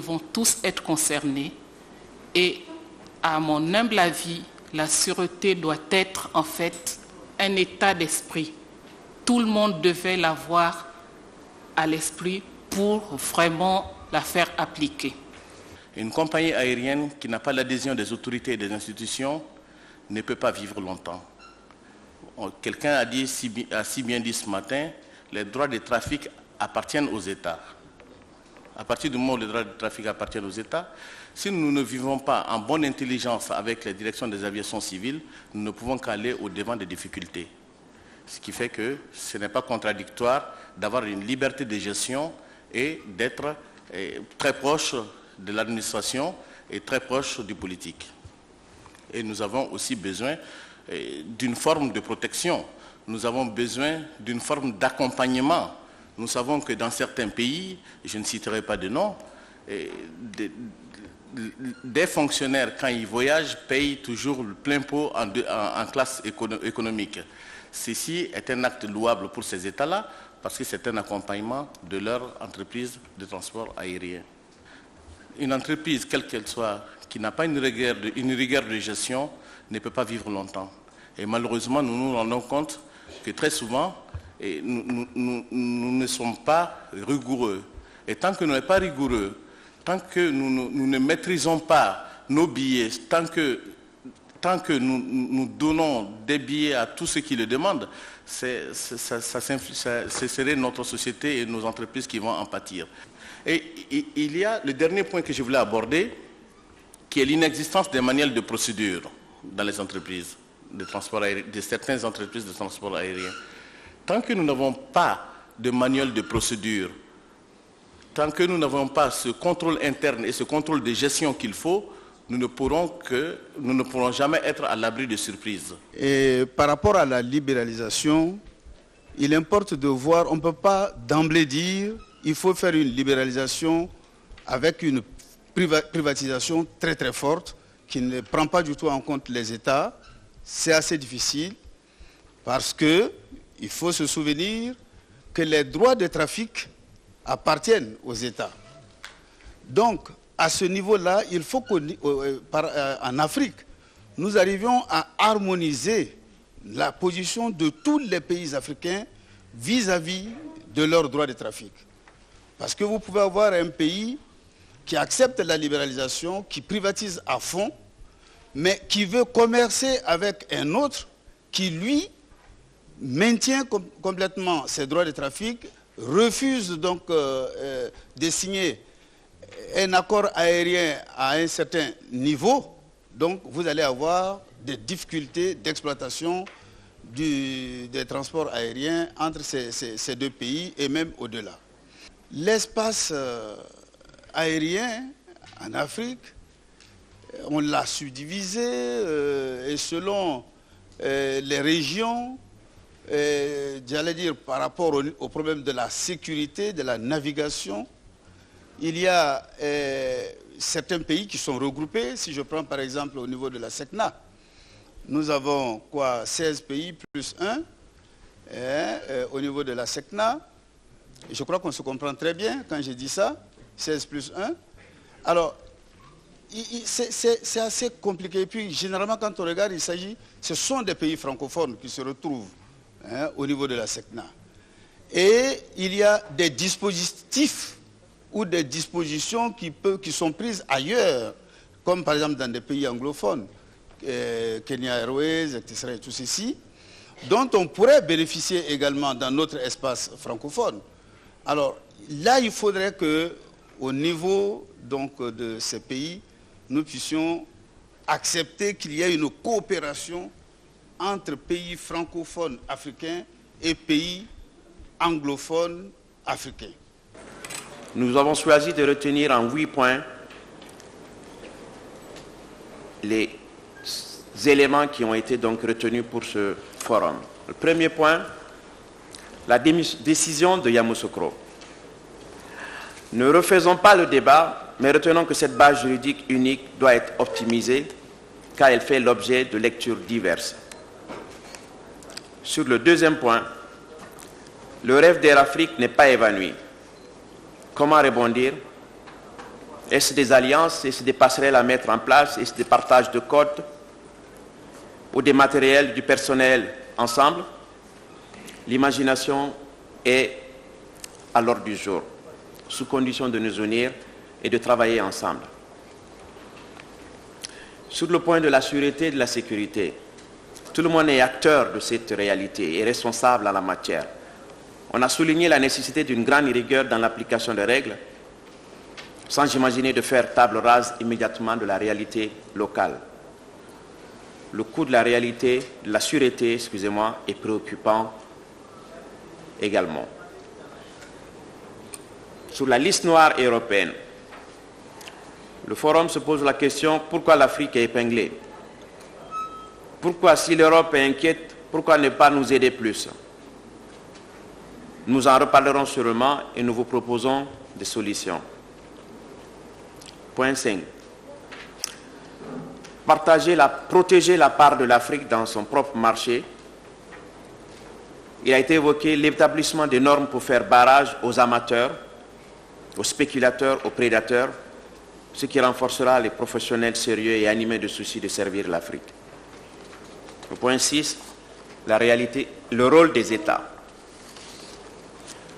vont tous être concernés et, à mon humble avis, la sûreté doit être en fait un état d'esprit. Tout le monde devait l'avoir à l'esprit pour vraiment la faire appliquer. Une compagnie aérienne qui n'a pas l'adhésion des autorités et des institutions ne peut pas vivre longtemps. Quelqu'un a si bien dit ce matin, les droits de trafic appartiennent aux États. À partir du moment où les droits de trafic appartiennent aux États, si nous ne vivons pas en bonne intelligence avec les directions des aviations civiles, nous ne pouvons qu'aller au-devant des difficultés. Ce qui fait que ce n'est pas contradictoire d'avoir une liberté de gestion et d'être très proche de l'administration et très proche du politique. Et nous avons aussi besoin d'une forme de protection. Nous avons besoin d'une forme d'accompagnement. Nous savons que dans certains pays, je ne citerai pas de nom, des fonctionnaires, quand ils voyagent, payent toujours le plein pot en classe économique. Ceci est un acte louable pour ces États-là, parce que c'est un accompagnement de leur entreprise de transport aérien. Une entreprise, quelle qu'elle soit, qui n'a pas une rigueur de gestion, ne peut pas vivre longtemps. Et malheureusement, nous nous rendons compte que très souvent, nous ne sommes pas rigoureux. Et tant que nous ne sommes pas rigoureux, tant que nous ne maîtrisons pas nos billets, tant que nous donnons des billets à tous ceux qui le demandent, ce serait notre société et nos entreprises qui vont en pâtir. Et il y a le dernier point que je voulais aborder, qui est l'inexistence des manuels de procédure dans les entreprises de transport aérien, de certaines entreprises de transport aérien. Tant que nous n'avons pas de manuel de procédure, tant que nous n'avons pas ce contrôle interne et ce contrôle de gestion qu'il faut, nous ne pourrons jamais être à l'abri de surprises. Et par rapport à la libéralisation, il importe de voir, on ne peut pas d'emblée dire il faut faire une libéralisation avec une privatisation très très forte qui ne prend pas du tout en compte les États. C'est assez difficile parce qu'il faut se souvenir que les droits de trafic appartiennent aux États. Donc, à ce niveau-là, il faut qu'en Afrique, nous arrivions à harmoniser la position de tous les pays africains vis-à-vis de leurs droits de trafic. Parce que vous pouvez avoir un pays qui accepte la libéralisation, qui privatise à fond, mais qui veut commercer avec un autre qui, lui, maintient complètement ses droits de trafic, refuse donc de signer un accord aérien à un certain niveau. Donc vous allez avoir des difficultés d'exploitation des transports aériens entre ces deux pays et même au-delà. L'espace aérien en Afrique, on l'a subdivisé et selon les régions, j'allais dire par rapport au problème de la sécurité, de la navigation, il y a certains pays qui sont regroupés. Si je prends par exemple au niveau de la SECNA, nous avons 16 pays plus 1 au niveau de la SECNA. Et je crois qu'on se comprend très bien quand je dis ça, 16 plus 1. Alors, c'est assez compliqué. Et puis, généralement, quand on regarde, ce sont des pays francophones qui se retrouvent au niveau de la SECNA. Et il y a des dispositifs ou des dispositions qui sont prises ailleurs, comme par exemple dans des pays anglophones, Kenya Airways, etc. et tout ceci, dont on pourrait bénéficier également dans notre espace francophone. Alors là, il faudrait qu'au niveau donc, de ces pays, nous puissions accepter qu'il y ait une coopération entre pays francophones africains et pays anglophones africains. Nous avons choisi de retenir en 8 points les éléments qui ont été donc retenus pour ce forum. Le premier point, la décision de Yamoussoukro. Ne refaisons pas le débat, mais retenons que cette base juridique unique doit être optimisée car elle fait l'objet de lectures diverses. Sur le deuxième point, le rêve d'Air Afrique n'est pas évanoui. Comment rebondir? Est-ce des alliances? Est-ce des passerelles à mettre en place? Est-ce des partages de codes ou des matériels, du personnel ensemble? L'imagination est à l'ordre du jour, sous condition de nous unir et de travailler ensemble. Sur le point de la sûreté et de la sécurité, tout le monde est acteur de cette réalité et responsable en la matière. On a souligné la nécessité d'une grande rigueur dans l'application des règles, sans imaginer de faire table rase immédiatement de la réalité locale. Le coût de la réalité, de la sûreté, excusez-moi, est préoccupant également. Sur la liste noire européenne, le forum se pose la question pourquoi l'Afrique est épinglée? Pourquoi, si l'Europe est inquiète, pourquoi ne pas nous aider plus? Nous en reparlerons sûrement et nous vous proposons des solutions. Point 5. Protéger la part de l'Afrique dans son propre marché. Il a été évoqué l'établissement des normes pour faire barrage aux amateurs, aux spéculateurs, aux prédateurs, ce qui renforcera les professionnels sérieux et animés de souci de servir l'Afrique. Le point 6, le rôle des États.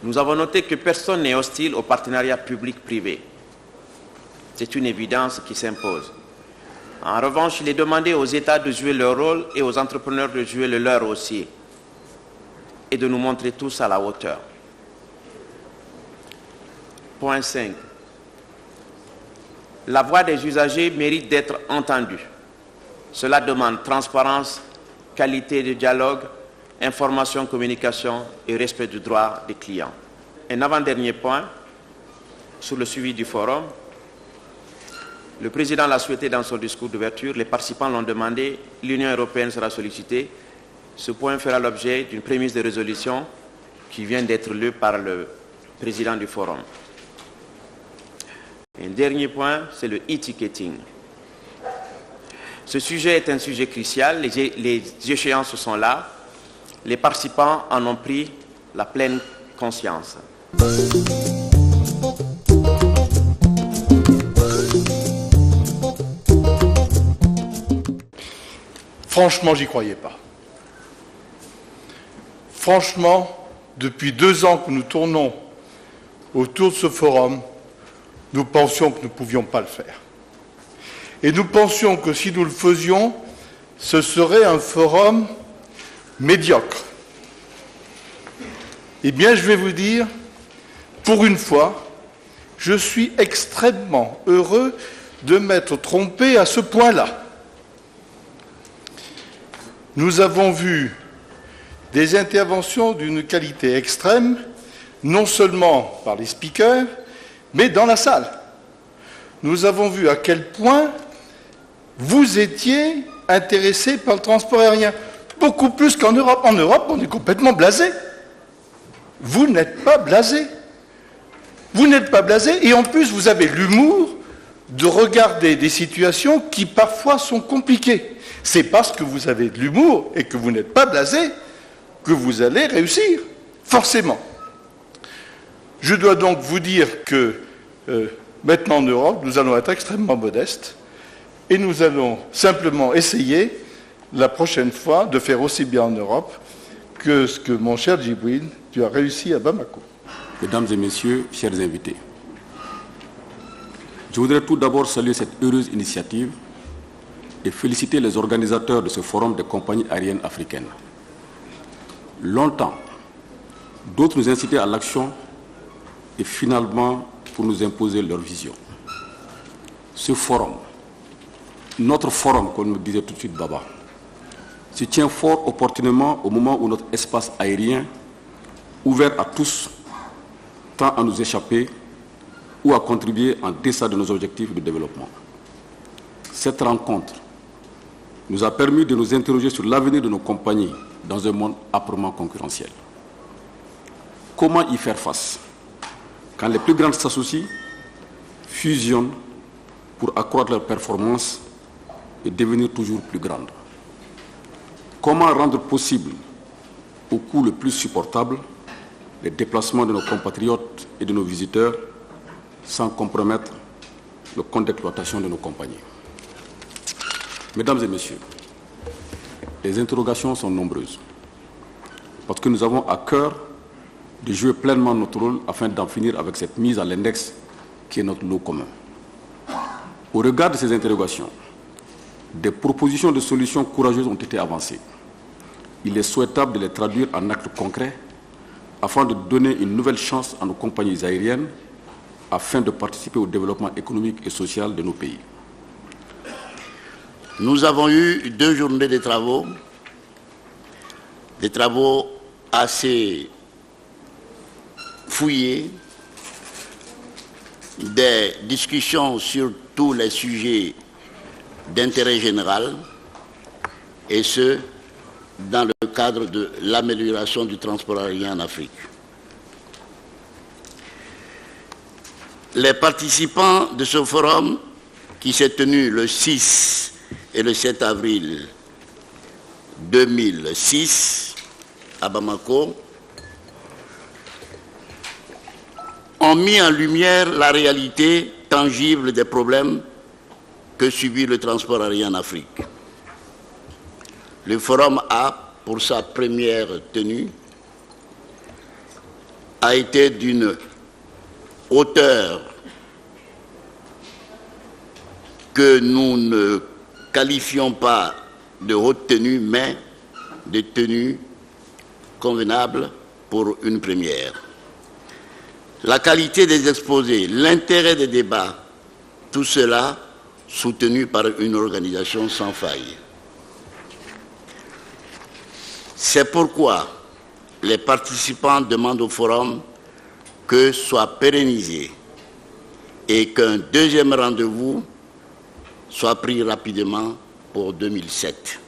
Nous avons noté que personne n'est hostile au partenariat public-privé. C'est une évidence qui s'impose. En revanche, il est demandé aux États de jouer leur rôle et aux entrepreneurs de jouer le leur aussi, et de nous montrer tous à la hauteur. Point 5. La voix des usagers mérite d'être entendue. Cela demande transparence, qualité de dialogue, information, communication et respect du droit des clients. Un avant-dernier point, sur le suivi du forum, le président l'a souhaité dans son discours d'ouverture, les participants l'ont demandé, l'Union européenne sera sollicitée. Ce point fera l'objet d'une prémisse de résolution qui vient d'être lue par le président du forum. Un dernier point, c'est le e-ticketing. Ce sujet est un sujet crucial, les échéances sont là, les participants en ont pris la pleine conscience. Franchement, j'y croyais pas. Franchement, depuis 2 ans que nous tournons autour de ce forum, nous pensions que nous ne pouvions pas le faire. Et nous pensions que si nous le faisions, ce serait un forum médiocre. Eh bien, je vais vous dire, pour une fois, je suis extrêmement heureux de m'être trompé à ce point-là. Nous avons vu des interventions d'une qualité extrême, non seulement par les speakers, mais dans la salle. Nous avons vu à quel point vous étiez intéressés par le transport aérien. Beaucoup plus qu'en Europe. En Europe, on est complètement blasé. Vous n'êtes pas blasé. Vous n'êtes pas blasé et en plus, vous avez l'humour de regarder des situations qui parfois sont compliquées. C'est parce que vous avez de l'humour et que vous n'êtes pas blasé que vous allez réussir, forcément. Je dois donc vous dire que maintenant en Europe, nous allons être extrêmement modestes et nous allons simplement essayer la prochaine fois de faire aussi bien en Europe que ce que mon cher Djibril, tu as réussi à Bamako. Mesdames et messieurs, chers invités, je voudrais tout d'abord saluer cette heureuse initiative et féliciter les organisateurs de ce forum des compagnies aériennes africaines. Longtemps, d'autres nous incitaient à l'action et finalement pour nous imposer leur vision. Ce forum, notre forum, comme me disait tout de suite Baba, se tient fort opportunément au moment où notre espace aérien, ouvert à tous, tend à nous échapper ou à contribuer en deçà de nos objectifs de développement. Cette rencontre nous a permis de nous interroger sur l'avenir de nos compagnies dans un monde âprement concurrentiel. Comment y faire face quand les plus grandes s'associent, fusionnent pour accroître leur performance et devenir toujours plus grandes? Comment rendre possible, au coût le plus supportable, les déplacements de nos compatriotes et de nos visiteurs sans compromettre le compte d'exploitation de nos compagnies. Mesdames et messieurs, les interrogations sont nombreuses parce que nous avons à cœur de jouer pleinement notre rôle afin d'en finir avec cette mise à l'index qui est notre lot commun. Au regard de ces interrogations, des propositions de solutions courageuses ont été avancées. Il est souhaitable de les traduire en actes concrets afin de donner une nouvelle chance à nos compagnies aériennes afin de participer au développement économique et social de nos pays. Nous avons eu 2 journées de travaux, des travaux assez fouillés, des discussions sur tous les sujets d'intérêt général, et ce, dans le cadre de l'amélioration du transport aérien en Afrique. Les participants de ce forum, qui s'est tenu le 6 et le 7 avril 2006 à Bamako, ont mis en lumière la réalité tangible des problèmes que subit le transport aérien en Afrique. Le forum A, pour sa première tenue, a été d'une hauteur que nous ne qualifions pas de haute tenue, mais de tenue convenable pour une première. La qualité des exposés, l'intérêt des débats, tout cela soutenu par une organisation sans faille. C'est pourquoi les participants demandent au forum que soit pérennisé et qu'un deuxième rendez-vous soit pris rapidement pour 2007.